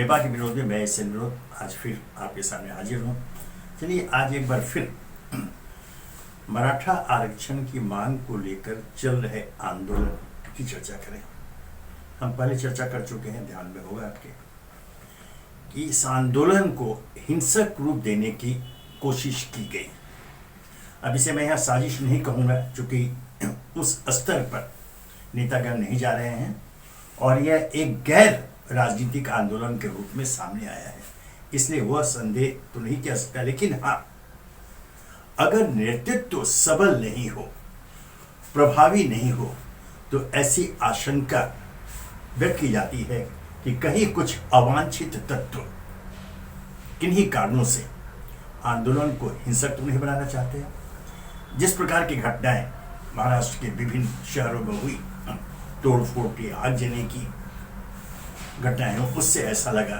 Nipah के विरोध में मैं इससे विरोध आज फिर आपके सामने हाजिर हूँ। चलिए आज एक बार फिर मराठा आरक्षण की मांग को लेकर चल रहे आंदोलन की चर्चा करें। हम पहले चर्चा कर चुके हैं, ध्यान में होगा आपके, कि इस आंदोलन को हिंसक रूप देने की कोशिश की गई। अब इसे मैं यहाँ साजिश नहीं कहूँगा, चूंकि उस स्तर पर नेतागण नहीं जा रहे हैं और यह एक गैर राजनीतिक आंदोलन के रूप में सामने आया है, इसलिए वह संदेह तो नहीं किया सकता। लेकिन हाँ, अगर नेतृत्व सबल नहीं हो, प्रभावी नहीं हो, तो ऐसी आशंका व्यक्त की जाती है कि कहीं कुछ अवांछित तत्व किन्हीं कारणों से आंदोलन को हिंसक तो नहीं बनाना चाहते हैं। जिस प्रकार की घटनाएं महाराष्ट्र के विभिन्न शहरों में हुई, तोड़फोड़ की, आगजनी की घटनाएं, उससे ऐसा लगा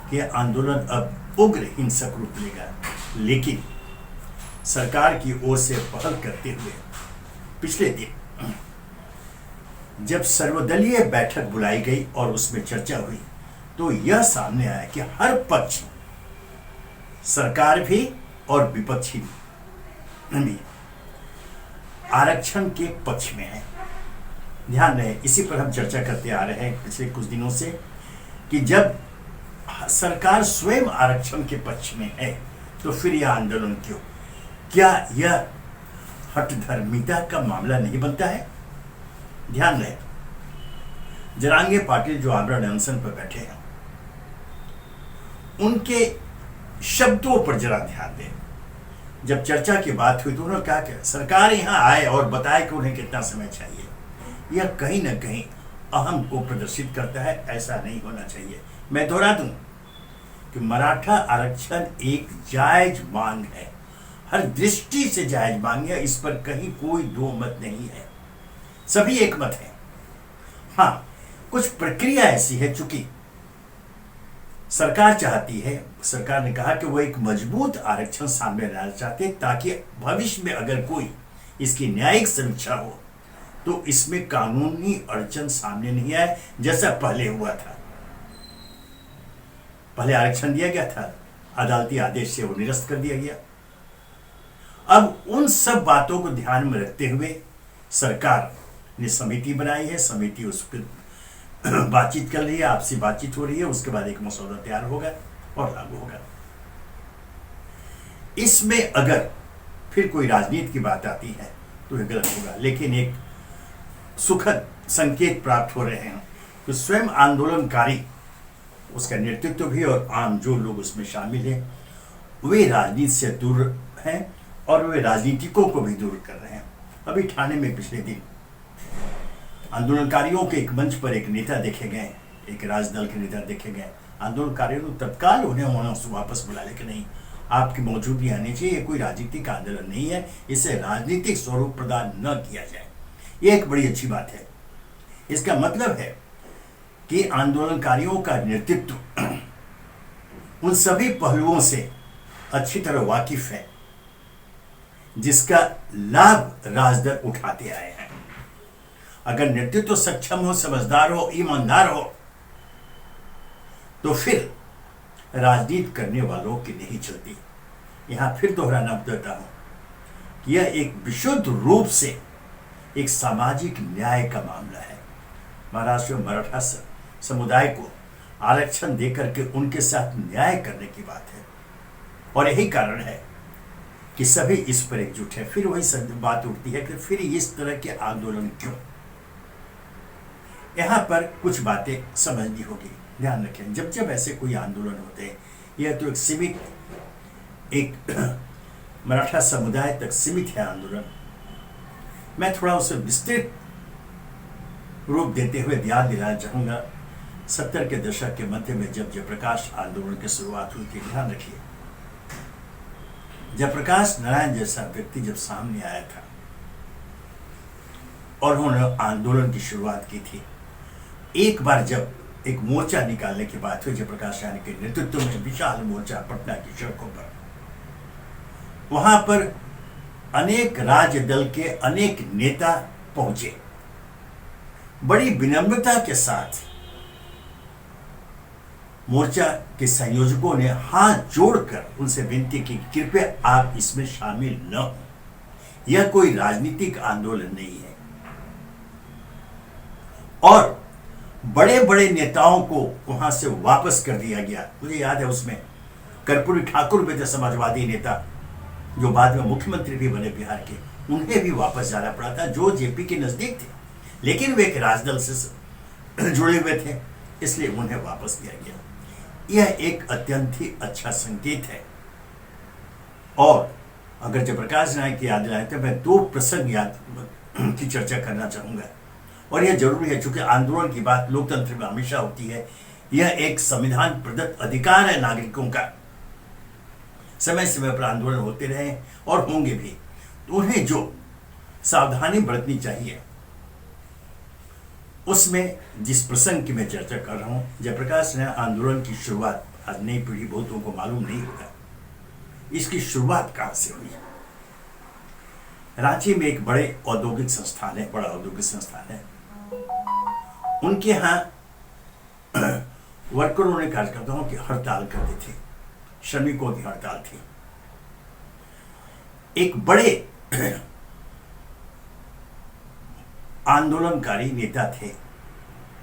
कि आंदोलन अब उग्र हिंसक रूप लेगा। लेकिन सरकार की ओर से पहल करते हुए पिछले दिन जब सर्वदलीय बैठक बुलाई गई और उसमें चर्चा हुई, तो यह सामने आया कि हर पक्ष, सरकार भी और विपक्षी भी, आरक्षण के पक्ष में है। ध्यान रहे, इसी पर हम चर्चा करते आ रहे हैं पिछले कुछ दिनों से, कि जब सरकार स्वयं आरक्षण के पक्ष में है तो फिर यह आंदोलन क्यों? क्या यह हठधर्मिता का मामला नहीं बनता है? ध्यान रहे, जरांगे पाटिल जो आमरण अनशन पर बैठे हैं, उनके शब्दों पर जरा ध्यान दें। जब चर्चा की बात हुई तो उन्होंने कहा कि सरकार यहां आए और बताए कि उन्हें कितना समय चाहिए। यह कहीं ना कहीं अहम को प्रदर्शित करता है, ऐसा नहीं होना चाहिए। मैं दोहरा दूं कि मराठा आरक्षण एक जायज मांग है, हर दृष्टि से जायज मांग है, इस पर कहीं कोई दो मत नहीं है, सभी एक मत है। हाँ, कुछ प्रक्रिया ऐसी है, चूंकि सरकार चाहती है, सरकार ने कहा कि वो एक मजबूत आरक्षण सामने लाना चाहते हैं, ताकि भविष्य में अगर कोई इसकी न्यायिक समीक्षा हो तो इसमें कानूनी अड़चन सामने नहीं आए, जैसा पहले हुआ था। पहले आरक्षण दिया गया था, अदालती आदेश से वो निरस्त कर दिया गया। अब उन सब बातों को ध्यान में रखते हुए सरकार ने समिति बनाई है, समिति उस पर बातचीत कर रही है, आपसी बातचीत हो रही है, उसके बाद एक मसौदा तैयार होगा और लागू होगा। इसमें अगर फिर कोई राजनीति की बात आती है तो यह गलत होगा। लेकिन एक सुखद संकेत प्राप्त हो रहे हैं कि स्वयं आंदोलनकारी, उसका नेतृत्व भी और आम जो लोग उसमें शामिल हैं, वे राजनीति से दूर हैं और वे राजनीतिकों को भी दूर कर रहे हैं। अभी ठाणे में पिछले दिन आंदोलनकारियों के एक मंच पर एक नेता देखे गए, एक राजदल के नेता देखे गए। आंदोलनकारियों ने तत्काल उन्हें वापस बुला ले कि नहीं, आपकी मौजूदगी आनी चाहिए, ये कोई राजनीतिक आंदोलन नहीं है, इसे राजनीतिक स्वरूप प्रदान न किया जाए। ये एक बड़ी अच्छी बात है। इसका मतलब है कि आंदोलनकारियों का नेतृत्व उन सभी पहलुओं से अच्छी तरह वाकिफ है जिसका लाभ राजदल उठाते आए हैं। अगर नेतृत्व सक्षम हो, समझदार हो, ईमानदार हो, तो फिर राजनीति करने वालों की नहीं चलती। यहां फिर दोहराना देता हूं कि यह एक विशुद्ध रूप से एक सामाजिक न्याय का मामला है। महाराष्ट्र में मराठा समुदाय को आरक्षण देकर के उनके साथ न्याय करने की बात है, और यही कारण है कि सभी इस पर एकजुट है। फिर वही बात उठती है कि फिर इस तरह के आंदोलन क्यों? यहां पर कुछ बातें समझनी होगी। ध्यान रखें, जब जब ऐसे कोई आंदोलन होते हैं, यह तो एक सीमित, एक मराठा समुदाय तक सीमित है आंदोलन। मैं थोड़ा उसे विस्तृत रूप देते हुए याद दिलाना चाहूंगा 70 के दशक के मध्य में जब जयप्रकाश आंदोलन की शुरुआत हुई थी। ध्यान रखिए, जयप्रकाश नारायण जैसा व्यक्ति जब सामने आया था और उन्होंने आंदोलन की शुरुआत की थी, एक बार जब एक मोर्चा निकालने की बात हुई जयप्रकाश नारायण के नेतृत्व में, विशाल मोर्चा पटना की सड़कों पर, वहां पर अनेक राज्य दल के अनेक नेता पहुंचे। बड़ी विनम्रता के साथ मोर्चा के संयोजकों ने हाथ जोड़कर उनसे विनती की कि कृपया आप इसमें शामिल न हो। यह कोई राजनीतिक आंदोलन नहीं है। और बड़े बड़े नेताओं को वहां से वापस कर दिया गया। मुझे याद है उसमें कर्पूरी ठाकुर भी थे, समाजवादी नेता, जो बाद में मुख्यमंत्री भी बने बिहार के, उन्हें भी वापस जाना पड़ा था, जो जेपी के नजदीक थे, लेकिन वे एक राजदल से जुड़े हुए थे, इसलिए उन्हें वापस दिया गया। यह एक अत्यंत ही अच्छा संकेत है। और अगर जयप्रकाश नारायण की याद दिलाए तो मैं 2 प्रसंग याद की चर्चा करना चाहूंगा, और यह जरूरी है क्योंकि आंदोलन की बात लोकतंत्र में हमेशा होती है। यह एक संविधान प्रदत्त अधिकार है नागरिकों का। समय समय पर आंदोलन होते रहे और होंगे भी, तो उन्हें जो सावधानी बरतनी चाहिए, उसमें जिस प्रसंग की मैं चर्चा कर रहा हूं, जयप्रकाश नारायण आंदोलन की शुरुआत, आज नई पीढ़ी बहुतों को मालूम नहीं होगा इसकी शुरुआत कहां से हुई। रांची में एक बड़े औद्योगिक संस्थान है, बड़ा औद्योगिक संस्थान है। उनके यहां वर्करों ने, कार्यकर्ताओं की हड़ताल करते थे, श्रमिकों की हड़ताल थी। एक बड़े आंदोलनकारी नेता थे,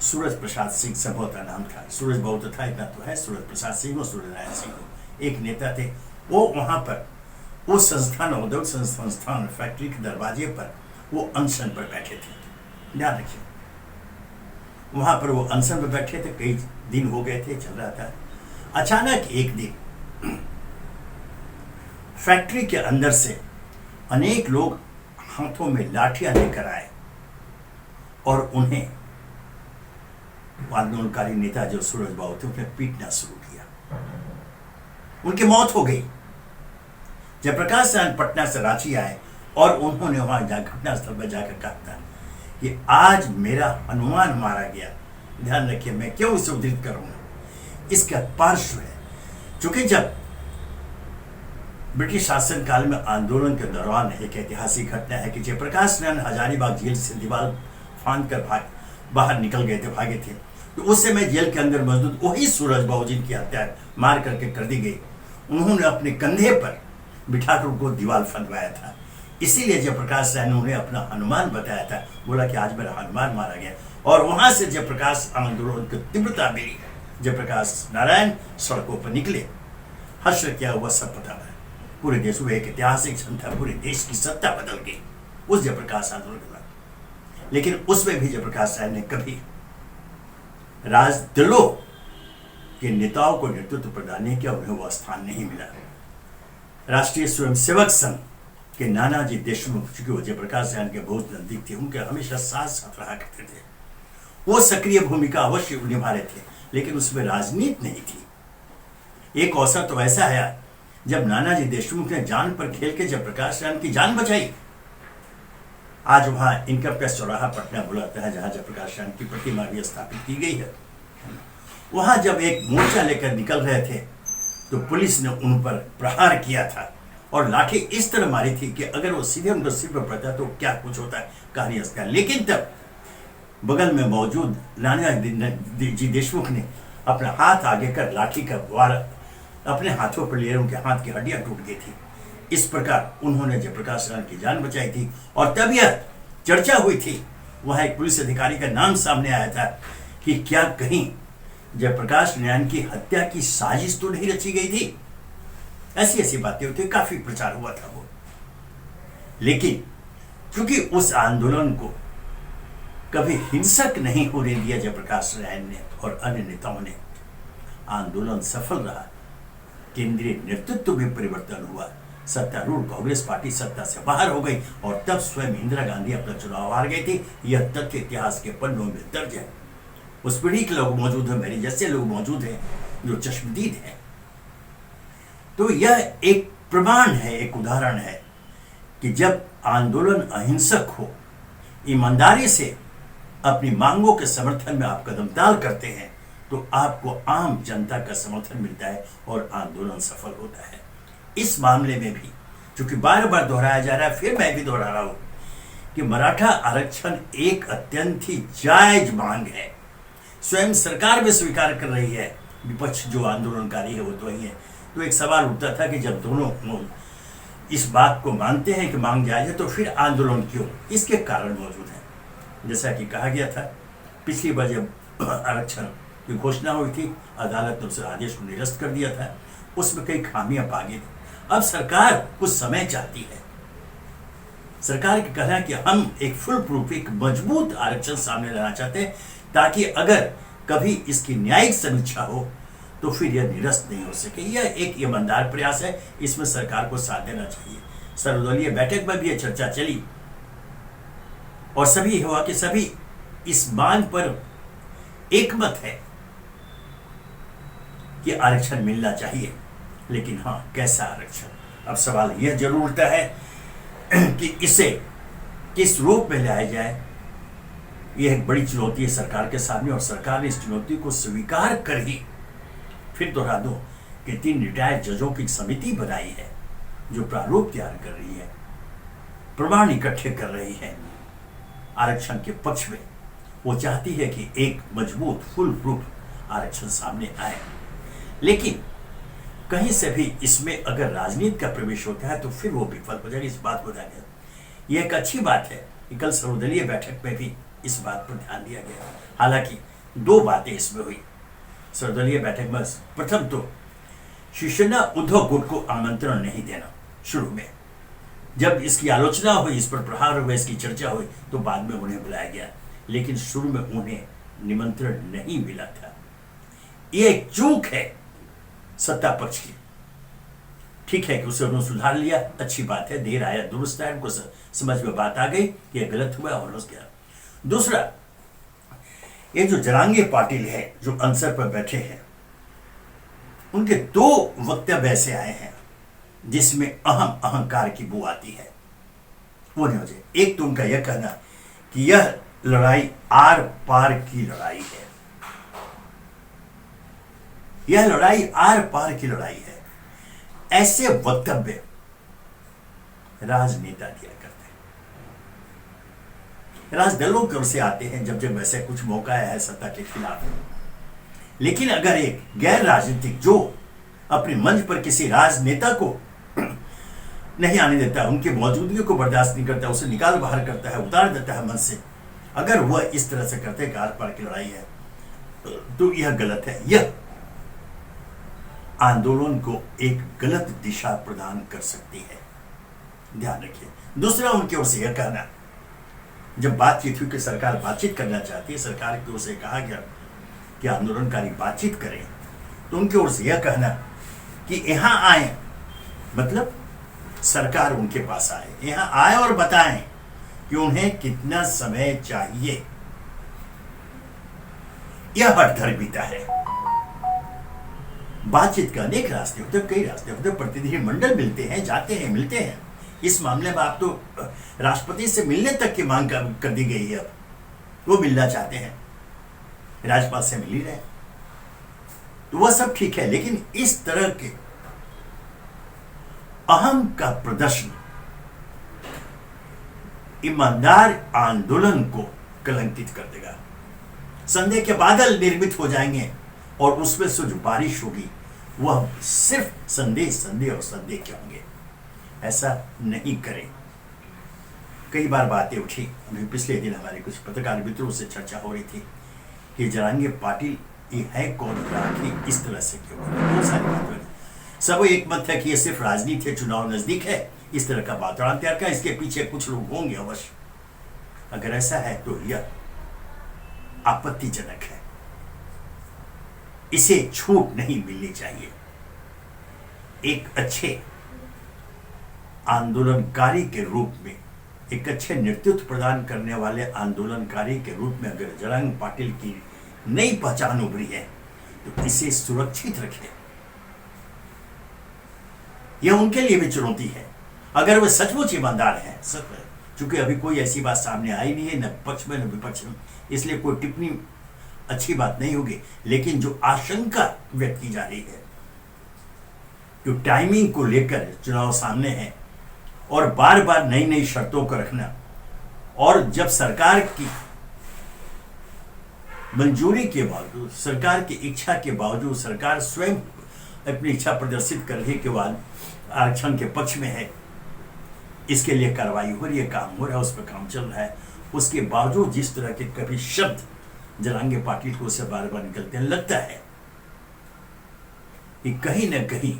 सूरज प्रसाद सिंह संभवतः नाम था, सूरज बहुत था, इतना तो है, सूरज प्रसाद सिंह और सूरज नारायण सिंह एक नेता थे। वो वहां पर वो संस्थान, औद्योगिक संस्थान फैक्ट्री के दरवाजे पर वो अनशन पर बैठे थे। ध्यान रखिए, वहां पर वो अनशन पर बैठे थे, कई दिन हो गए थे, चल रहा था। अचानक एक दिन फैक्ट्री के अंदर से अनेक लोग हाथों में लाठियां लेकर आए और उन्हें आंदोलनकारी नेता जो सूरज बाबू थे उन्हें पीटना शुरू किया। उनकी मौत हो गई। जयप्रकाश नारायण पटना से रांची आए और उन्होंने वहां घटनास्थल पर जाकर कहा कि आज मेरा हनुमान मारा गया। ध्यान रखिए, मैं क्यों इसे उद्धृत करूंगा, इसका पार्श्व है क्योंकि जब ब्रिटिश शासन काल में आंदोलन के दौरान एक ऐतिहासिक घटना है कि जयप्रकाश नारायण हजारीबाग जेल से दीवार फांद कर बाहर निकल गए थे, भागे थे। तो उस समय जेल के अंदर मौजूद वही सूरज बाबू जिनकी हत्या मार करके कर दी गई, उन्होंने अपने कंधे पर बिठाकर उनको दीवार फंदवाया था। इसीलिए जयप्रकाश नारायण ने उन्हें अपना हनुमान बताया था, बोला कि आज मेरा हनुमान मारा गया। और वहां से जयप्रकाश आंदोलन की तीव्रता मिली, जयप्रकाश नारायण सड़कों पर निकले। हर्ष क्या हुआ सब पता है, पूरे देश में एक ऐतिहासिक क्षण था, पूरे देश की सत्ता बदल गई उस जयप्रकाश आंदोलन के बाद। लेकिन उसमें भी जयप्रकाश नारायण ने कभी राजदलों के नेताओं को नेतृत्व प्रदान नहीं किया, उन्हें वह स्थान नहीं मिला। राष्ट्रीय स्वयंसेवक संघ के नानाजी देशमुख, चूंकि वो जयप्रकाश नारायण के बहुत नजदीक थे, उनके हमेशा साथ साथ रहा करते थे। वो सक्रिय भूमिका अवश्य निभा रहे थे, लेकिन उसमें राजनीति नहीं थी। एक अवसर तो ऐसा आया जब नानाजी देशमुख ने जान पर खेल के जयप्रकाश नारायण की जान बचाई। आज वहां इनकम टैक्स चौराहा पटना बुलाता है, जहां जयप्रकाश नारायण की प्रतिमा भी स्थापित की गई है। वहां जब एक मोर्चा लेकर निकल रहे थे तो पुलिस ने उन पर प्रहार किया था और लाठी इस तरह मारी थी कि अगर वो सीधे उनके सिर पर पड़ता तो क्या कुछ होता है, कहानी हंसता। लेकिन तब बगल में मौजूद नानाजी देशमुख ने अपना हाथ आगे कर लाठी का वार अपने हाथों पर लिए, उनके हाथ की हड्डियां टूट गई थी। इस प्रकार उन्होंने जयप्रकाश नारायण की जान बचाई थी। और तब यह चर्चा हुई थी, वहां एक पुलिस अधिकारी का नाम सामने आया था कि क्या कहीं जयप्रकाश नारायण की हत्या की साजिश तो नहीं रची गई थी। ऐसी ऐसी बातें होती, काफी प्रचार हुआ था वो। लेकिन क्योंकि उस आंदोलन को कभी हिंसक नहीं होने दिया जयप्रकाश नारायण ने और अन्य नेताओं ने, आंदोलन सफल रहा। केंद्रीय नेतृत्व में परिवर्तन हुआ, सत्तारूढ़ कांग्रेस पार्टी सत्ता से बाहर हो गई और तब स्वयं इंदिरा गांधी अपना चुनाव हार गई थी। यह तथ्य इतिहास के पन्नों में दर्ज है। उस पीढ़ी के लोग मौजूद हैं, मेरे जैसे लोग मौजूद हैं जो चश्मदीद हैं। तो यह एक प्रमाण है, एक उदाहरण है कि जब आंदोलन अहिंसक हो, ईमानदारी से अपनी मांगों के समर्थन में आप कदमताल करते हैं, तो आपको आम जनता का समर्थन मिलता है और आंदोलन सफल होता है। इस मामले में भी क्योंकि बार बार दोहराया जा रहा है, फिर मैं भी दोहरा रहा हूं कि मराठा आरक्षण एक अत्यंत ही जायज मांग है। स्वयं सरकार भी स्वीकार कर रही है, विपक्ष जो आंदोलनकारी है वो तो वही है। तो एक सवाल उठता था कि जब दोनों इस बात को मानते हैं कि मांग जायज है तो फिर आंदोलन क्यों? इसके कारण मौजूद हैं। जैसा कि कहा गया था, पिछली बार जब आरक्षण की घोषणा हुई थी, अदालत ने उस आदेश को निरस्त कर दिया था, उसमें कई खामियां पाई थी। अब सरकार कुछ समय चाहती है। सरकार का कहना है कि हम एक फुल प्रूफ, एक मजबूत आरक्षण सामने लाना चाहते हैं, ताकि अगर कभी इसकी न्यायिक समीक्षा हो तो फिर यह निरस्त नहीं हो सके। यह एक ईमानदार प्रयास है, इसमें सरकार को साथ देना चाहिए। सर्वदलीय बैठक में भी यह चर्चा चली और सभी हुआ कि सभी इस मांग पर एकमत है कि आरक्षण मिलना चाहिए, लेकिन हाँ, कैसा आरक्षण? अब सवाल यह जरूर उठता है कि इसे किस रूप में लाया जाए। यह एक बड़ी चुनौती है सरकार के सामने, और सरकार ने इस चुनौती को स्वीकार कर ही, फिर दोहरा दूं कि 3 रिटायर्ड जजों की समिति बनाई है जो प्रारूप तैयार कर रही है, प्रमाण इकट्ठे कर रही है आरक्षण के पक्ष में। वो चाहती है कि एक मजबूत फुल प्रूफ आरक्षण सामने आए, लेकिन कहीं से भी इसमें अगर राजनीति का प्रवेश होता है तो फिर वो विफल हो जाएगी। इस बात को ध्यान दें। यह एक अच्छी बात है कि कल सर्वदलीय बैठक में भी इस बात पर ध्यान दिया गया। हालांकि 2 बातें इसमें हुई सर्वदलीय बैठक में। प्रथम तो शिवसेना उद्धव गुट को आमंत्रण नहीं देना। शुरू में जब इसकी आलोचना हुई, इस पर प्रहार हुआ, इसकी चर्चा हुई, तो बाद में उन्हें बुलाया गया, लेकिन शुरू में उन्हें निमंत्रण नहीं मिला था। यह एक चूक है सत्ता पक्ष की। ठीक है कि उसे उन्होंने सुधार लिया, अच्छी बात है, देर आया दुरुस्त है, उनको समझ में बात आ गई कि यह गलत हुआ और उसके। दूसरा, ये जो जरांगे पाटिल है जो अनसर पर बैठे हैं, उनके 2 वक्तव्य ऐसे आए हैं जिसमें अहंकार की बू आती है। वो नहीं हो जाए। एक तो उनका यह कहना कि यह लड़ाई आर पार की लड़ाई है, यह लड़ाई आर पार की लड़ाई है। ऐसे वक्तव्य राजनेता दिया करते हैं, राजदलों की ओर से आते हैं जब जब वैसे कुछ मौका है सत्ता के खिलाफ। लेकिन अगर एक गैर राजनीतिक जो अपने मंच पर किसी राजनेता को नहीं आने देता, उनकी मौजूदगी को बर्दाश्त नहीं करता, उसे निकाल बाहर करता है, उतार देता है मंच से, अगर वह इस तरह से करते हैं कि आर पार की लड़ाई है, तो यह गलत है। यह आंदोलन को एक गलत दिशा प्रदान कर सकती है, ध्यान रखिए। दूसरा, उनकी ओर से यह कहना, जब बातचीत हुई कि सरकार बातचीत करना चाहती है, सरकार की ओर से कहा गया कि आंदोलनकारी बातचीत करें, तो उनकी ओर से यह कहना कि यहां आए, मतलब सरकार उनके पास आए, यहां आए और बताएं कि उन्हें कितना समय चाहिए। यह हठधर्मिता है। बातचीत का अनेक रास्ते होते, कई रास्ते होते, प्रतिनिधि मंडल मिलते हैं, जाते हैं, मिलते हैं। इस मामले में आप तो राष्ट्रपति से मिलने तक की मांग कर दी गई है। अब वो मिलना चाहते हैं, राज्यपाल से मिल ही रहे, तो वह सब ठीक है। लेकिन इस तरह के अहम का प्रदर्शन ईमानदार आंदोलन को कलंकित कर देगा। संदेह के बादल निर्मित हो जाएंगे और उसमें से जो बारिश होगी वह सिर्फ संदेह संदेह और संदेह के होंगे। ऐसा नहीं करें। कई बार बातें उठी, अभी पिछले दिन हमारे कुछ पत्रकार मित्रों से चर्चा हो रही थी कि जरांगे पाटिल ये है कौन, राखी इस तरह से क्यों? बहुत सारी बातें, सब एक मत है कि ये सिर्फ राजनीति है, चुनाव नजदीक है, इस तरह का वातावरण तैयार कर, इसके पीछे कुछ लोग होंगे अवश्य। अगर ऐसा है तो यह आपत्तिजनक है, इसे छूट नहीं मिलनी चाहिए। एक अच्छे आंदोलनकारी के रूप में, एक अच्छे नेतृत्व प्रदान करने वाले आंदोलनकारी के रूप में अगर जरांगे पाटिल की नई पहचान उभरी है तो इसे सुरक्षित रखें। यह उनके लिए भी चुनौती है, अगर वे सचमुच ईमानदार हैं। चूंकि अभी कोई ऐसी बात सामने आई नहीं है, न पक्ष में न विपक्ष में, इसलिए कोई टिप्पणी अच्छी बात नहीं होगी। लेकिन जो आशंका व्यक्त की जा रही है, जो टाइमिंग को लेकर चुनाव सामने है और बार बार नई नई शर्तों को रखना, और जब सरकार की मंजूरी के बावजूद, सरकार की इच्छा के बावजूद, सरकार स्वयं अपनी इच्छा प्रदर्शित करने के बाद आरक्षण के पक्ष में है, इसके लिए कार्रवाई हो रही है, काम हो रहा है, उस पर काम चल रहा है, उसके बावजूद जिस तरह के कभी शब्द जरांगे पाटिल को से बार बार निकलते हैं, लगता है कि कहीं न कहीं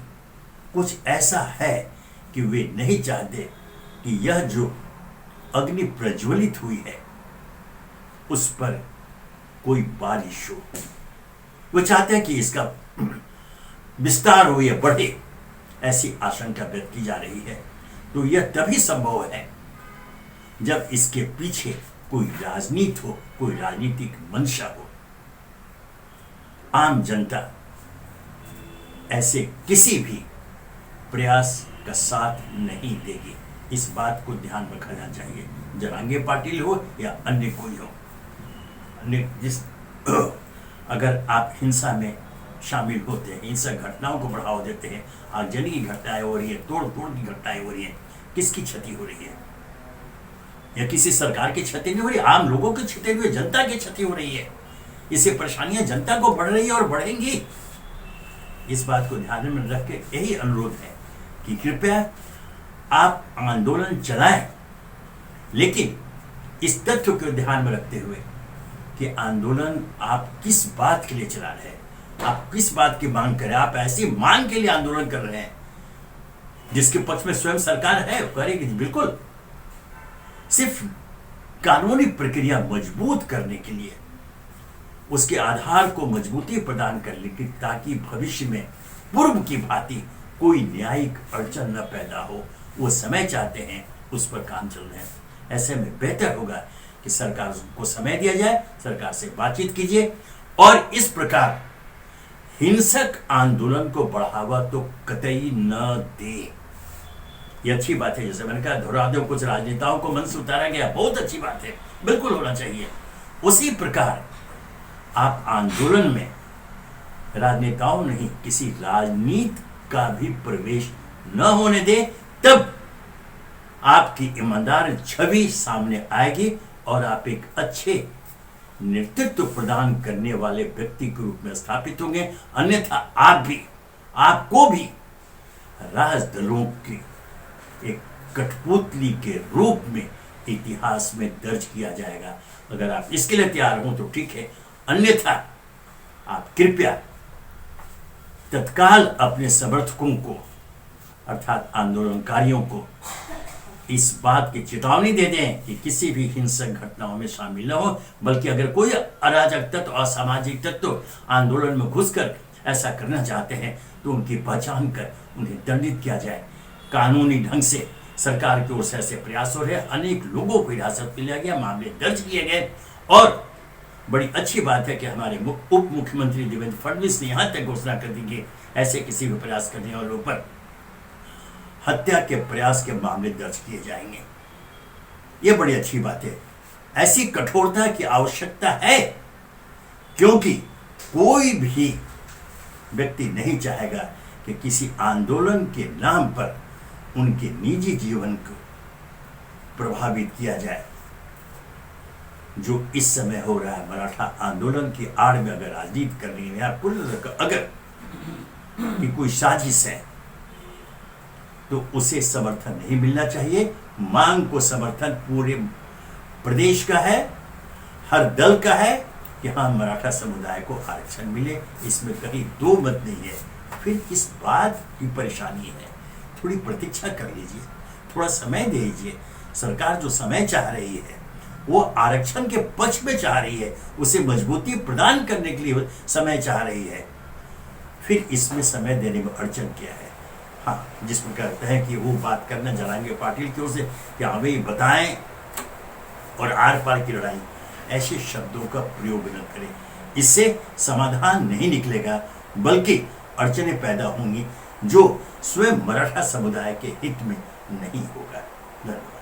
कुछ ऐसा है कि वे नहीं चाहते कि यह जो अग्नि प्रज्वलित हुई है उस पर कोई बारिश हो। वो चाहते हैं कि इसका विस्तार हो या बढ़े, ऐसी आशंका व्यक्त की जा रही है। तो यह तभी संभव है जब इसके पीछे कोई राजनीति हो, कोई राजनीतिक मंशा हो। आम जनता ऐसे किसी भी प्रयास का साथ नहीं देगी, इस बात को ध्यान रखना चाहिए। जरांगे पाटिल हो या अन्य कोई हो, अगर आप हिंसा में शामिल होते हैं, हिंसक घटनाओं को बढ़ावा देते हैं, आगजनी की घटनाएं हो रही है, तोड़ तोड़ की घटनाएं हो रही है, किसकी क्षति हो रही है? या किसी सरकार की क्षति नहीं हो रही, आम लोगों की क्षति हुई, जनता की क्षति हो रही है। इससे परेशानियां जनता को बढ़ रही है और बढ़ेंगी। इस बात को ध्यान में रख के यही अनुरोध है कि कृपया आप आंदोलन चलाएं, लेकिन इस तथ्य को ध्यान में रखते हुए कि आंदोलन आप किस बात के लिए चला रहे हैं, आप किस बात की मांग कर रहे हैं। आप ऐसी मांग के लिए आंदोलन कर रहे हैं जिसके पक्ष में स्वयं सरकार है, करेगी बिल्कुल, सिर्फ कानूनी प्रक्रिया मजबूत करने के लिए, उसके आधार को मजबूती प्रदान करने की, ताकि भविष्य में पूर्व की भांति कोई न्यायिक अड़चन न पैदा हो, वो समय चाहते हैं, उस पर काम चल रहे हैं। ऐसे में बेहतर होगा कि सरकार को समय दिया जाए, सरकार से बातचीत कीजिए और इस प्रकार हिंसक आंदोलन को बढ़ावा तो कतई न दे। ये अच्छी बात है, जैसे मैंने कहा, दोहरा दो, कुछ राजनेताओं को मन से उतारा गया, बहुत अच्छी बात है, बिल्कुल होना चाहिए। उसी प्रकार आप आंदोलन में राजनेताओं नहीं, किसी राजनीति का भी प्रवेश न होने दे, तब आपकी ईमानदार छवि सामने आएगी और आप एक अच्छे नेतृत्व प्रदान करने वाले व्यक्ति के रूप में स्थापित होंगे। अन्यथा आपको भी राजदलों की एक कठपुतली के रूप में इतिहास में दर्ज किया जाएगा। अगर आप इसके लिए तैयार हो तो ठीक है, अन्यथा आप कृपया तत्काल अपने समर्थकों को, अर्थात आंदोलनकारियों को, इस बात की चेतावनी दे दें कि किसी भी हिंसक घटनाओं में शामिल न हो, बल्कि अगर कोई अराजक तत्व, असामाजिक तत्व आंदोलन में घुसकर ऐसा करना चाहते हैं तो उनकी पहचान कर उन्हें दंडित किया जाए। कानूनी ढंग से सरकार की ओर से ऐसे प्रयास हो रहे हैं, अनेक लोगों को हिरासत में लिया गया, मामले दर्ज किए गए। और बड़ी अच्छी बात है कि हमारे उप मुख्यमंत्री देवेंद्र फडणवीस ने यहां तक घोषणा कर दी कि ऐसे किसी भी प्रयास करने वालों पर हत्या के प्रयास के मामले दर्ज किए जाएंगे। यह बड़ी अच्छी बात है। ऐसी कठोरता की आवश्यकता है, क्योंकि कोई भी व्यक्ति नहीं चाहेगा कि किसी आंदोलन के नाम पर उनके निजी जीवन को प्रभावित किया जाए। जो इस समय हो रहा है, मराठा आंदोलन की आड़ में अगर राजनीति करनी है, अगर कि कोई साजिश है, तो उसे समर्थन नहीं मिलना चाहिए। मांग को समर्थन पूरे प्रदेश का है, हर दल का है कि हाँ, मराठा समुदाय को आरक्षण मिले, इसमें कहीं दो मत नहीं है। फिर किस बात की परेशानी है? थोड़ी प्रतीक्षा कर लीजिए, थोड़ा समय दे दीजिए। सरकार जो समय चाह रही है वो आरक्षण के पक्ष में चाह रही है, उसे मजबूती प्रदान करने के लिए समय चाह रही है। फिर इसमें समय देने में अड़चन क्या है? हाँ, जिसमें कहते हैं कि वो बात करना जरांगे पाटिल की ओर से कि हाँ भाई बताएं और आर पार की लड़ाई, ऐसे शब्दों का प्रयोग न करें। इससे समाधान नहीं निकलेगा, बल्कि अड़चनें पैदा होंगी जो स्वयं मराठा समुदाय के हित में नहीं होगा। धन्यवाद।